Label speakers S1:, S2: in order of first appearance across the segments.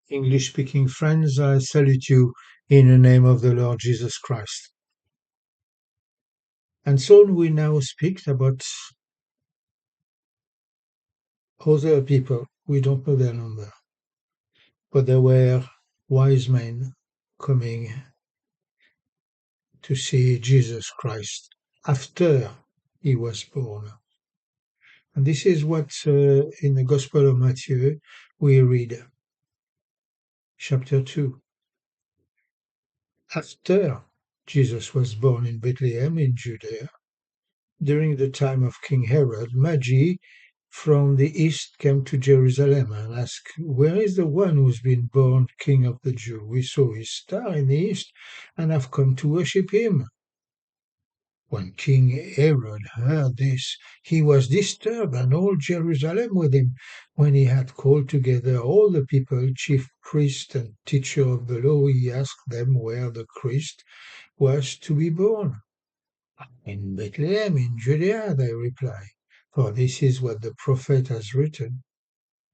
S1: English-speaking friends, I salute you in the name of the Lord Jesus Christ. And so we now speak about other people. We don't know their number, but there were wise men coming to see Jesus Christ after he was born. And this is what in the Gospel of Matthew we read, chapter 2. After Jesus was born in Bethlehem in Judea, during the time of King Herod, Magi from the east came to Jerusalem and asked, "Where is the one who's been born King of the Jews? We saw his star in the east and have come to worship him." When King Herod heard this, he was disturbed, and all Jerusalem with him. When he had called together all the people, chief priests and teachers of the law, he asked them where the Christ was to be born. "In Bethlehem, in Judea," they reply, "for this is what the prophet has written.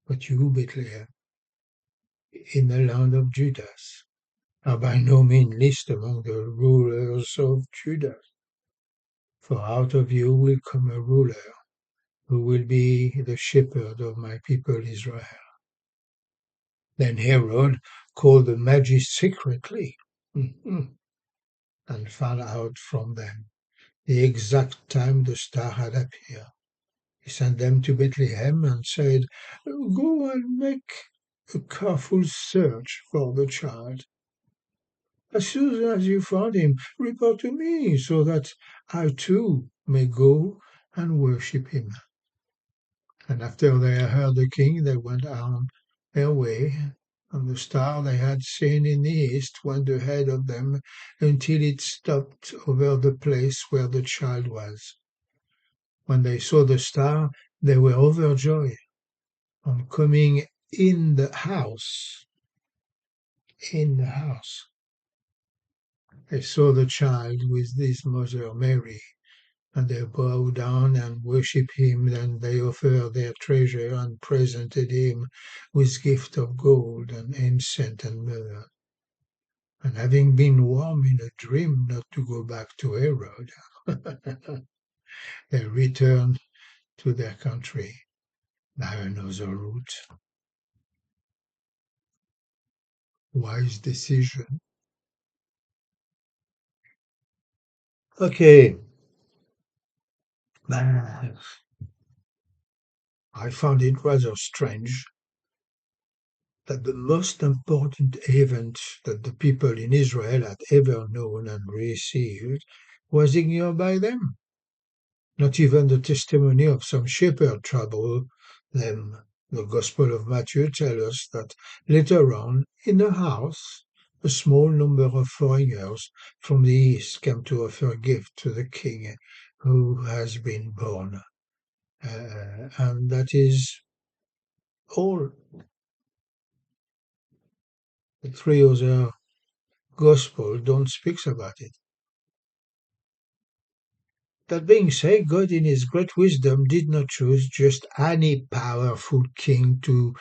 S1: But you, Bethlehem, in the land of Judah, are by no means least among the rulers of Judah. For out of you will come a ruler who will be the shepherd of my people Israel." Then Herod called the Magi secretly and found out from them the exact time the star had appeared. He sent them to Bethlehem and said, "Go and make a careful search for the child. As soon as you find him, report to me, so that I too may go and worship him." And after they heard the king, they went on their way, and the star they had seen in the east went ahead of them until it stopped over the place where the child was. When they saw the star, they were overjoyed. On coming in the house, they saw the child with his mother Mary, and they bowed down and worshipped him. Then they offered their treasure and presented him with gifts of gold and incense and myrrh. And having been warned in a dream not to go back to Herod, they returned to their country by another route. Wise decision. Okay. I found it rather strange that the most important event that the people in Israel had ever known and received was ignored by them. Not even the testimony of some shepherd troubled them. The Gospel of Matthew tells us that later on, in the house, a small number of foreigners from the east came to offer gifts to the king who has been born. And that is all. The three other Gospels don't speak about it. That being said, God in his great wisdom did not choose just any powerful king to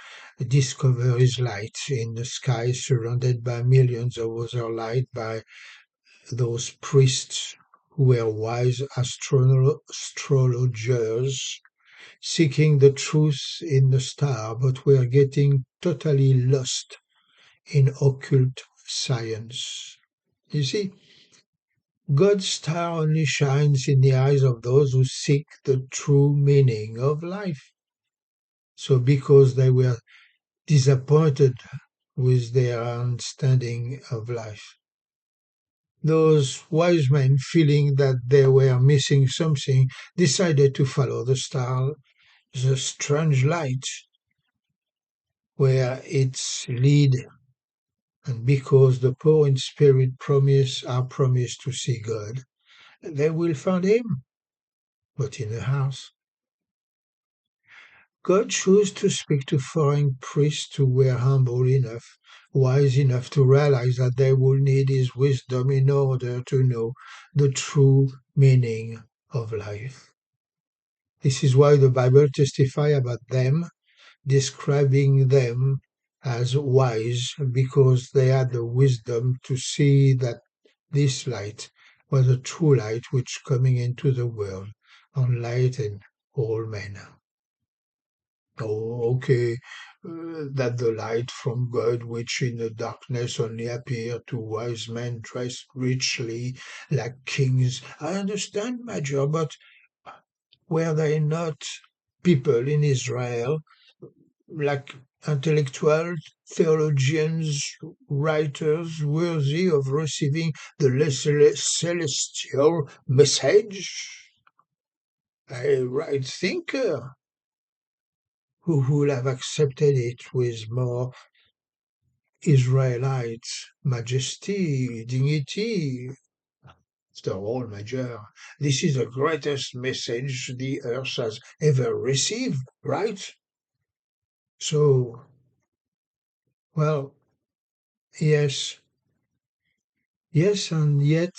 S1: discover his light in the sky, surrounded by millions of other light by those priests who were wise astrologers seeking the truth in the star, but were getting totally lost in occult science. You see, God's star only shines in the eyes of those who seek the true meaning of life. So because they were disappointed with their understanding of life, those wise men, feeling that they were missing something, decided to follow the star, the strange light, where its lead. And because the poor in spirit are promised to see God, they will find him, but in a house. God chose to speak to foreign priests who were humble enough, wise enough to realize that they would need his wisdom in order to know the true meaning of life. This is why the Bible testifies about them, describing them as wise because they had the wisdom to see that this light was a true light which coming into the world enlighten all men. Oh, okay, that the light from God which in the darkness only appeared to wise men dressed richly like kings. I understand, Major, but were they not people in Israel like intellectuals, theologians, writers worthy of receiving the celestial message? A right thinker who would have accepted it with more Israelite majesty, dignity. After all, Major, this is the greatest message the earth has ever received, right? So, well, yes, yes, and yet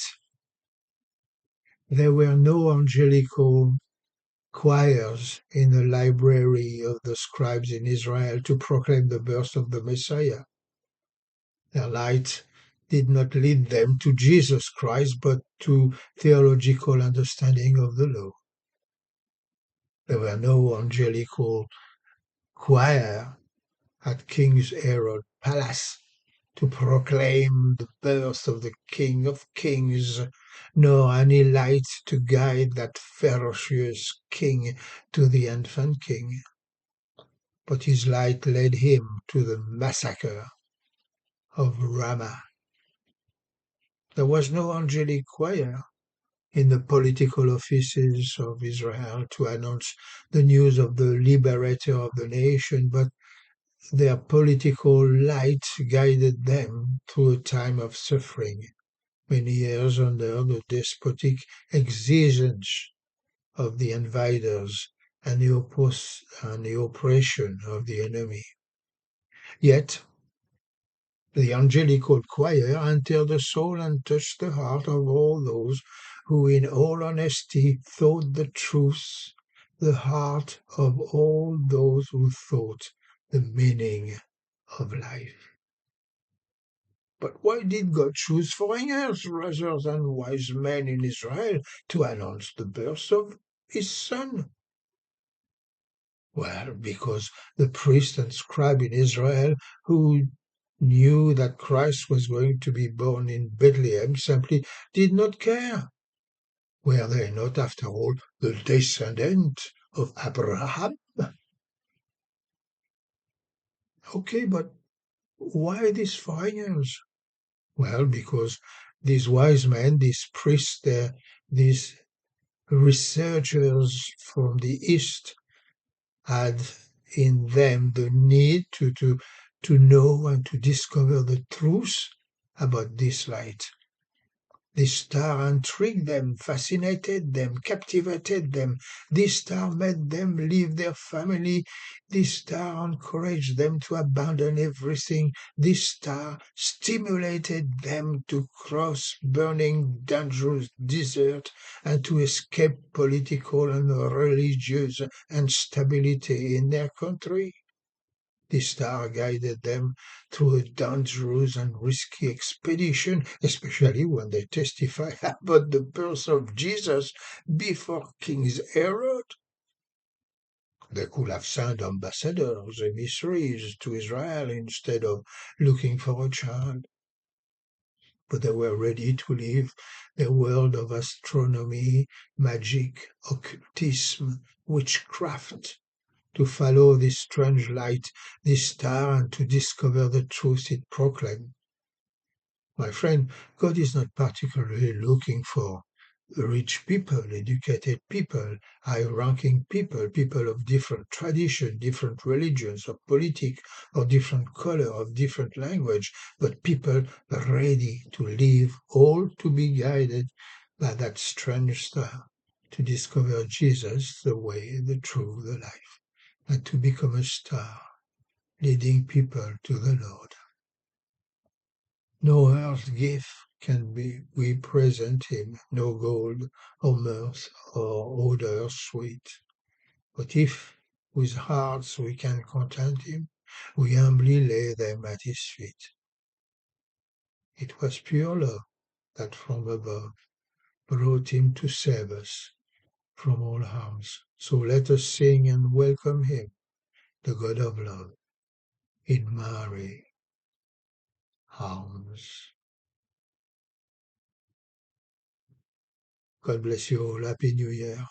S1: there were no angelical choirs in the library of the scribes in Israel to proclaim the birth of the Messiah. Their light did not lead them to Jesus Christ, but to theological understanding of the law. There were no angelical choir at King Herod's palace to proclaim the birth of the King of Kings, nor any light to guide that ferocious king to the infant king. But his light led him to the massacre of Ramah. There was no angelic choir in the political offices of Israel to announce the news of the liberator of the nation, but their political light guided them through a time of suffering, many years under the despotic exigence of the invaders and the oppression of the enemy. Yet the angelical choir entered the soul and touched the heart of all those who in all honesty thought the truth, the heart of all those who thought the meaning of life. But why did God choose foreigners rather than wise men in Israel to announce the birth of his son? Well, because the priest and scribe in Israel who knew that Christ was going to be born in Bethlehem simply did not care. Were they not, after all, the descendant of Abraham? Okay, but why these foreigners? Well, because these wise men, these priests, these researchers from the East had in them the need to know and to discover the truth about this light. This star intrigued them, fascinated them, captivated them. This star made them leave their family. This star encouraged them to abandon everything. This star stimulated them to cross burning, dangerous desert and to escape political and religious instability in their country. The star guided them through a dangerous and risky expedition, especially when they testify about the birth of Jesus before King Herod. They could have sent ambassadors, emissaries to Israel instead of looking for a child. But they were ready to leave the world of astronomy, magic, occultism, witchcraft, to follow this strange light, this star, and to discover the truth it proclaimed. My friend, God is not particularly looking for rich people, educated people, high-ranking people, people of different tradition, different religions or politics, or different color, of different language, but people ready to live, all to be guided by that strange star, to discover Jesus, the way, the truth, the life, and to become a star, leading people to the Lord. No earth's gift can we present him, no gold or mirth or odor sweet. But if with hearts we can content him, We humbly lay them at his feet. It was pure love that from above brought him to save us from all harms. So let us sing and welcome him, the God of love, in Mary arms. God bless you all. Happy New Year.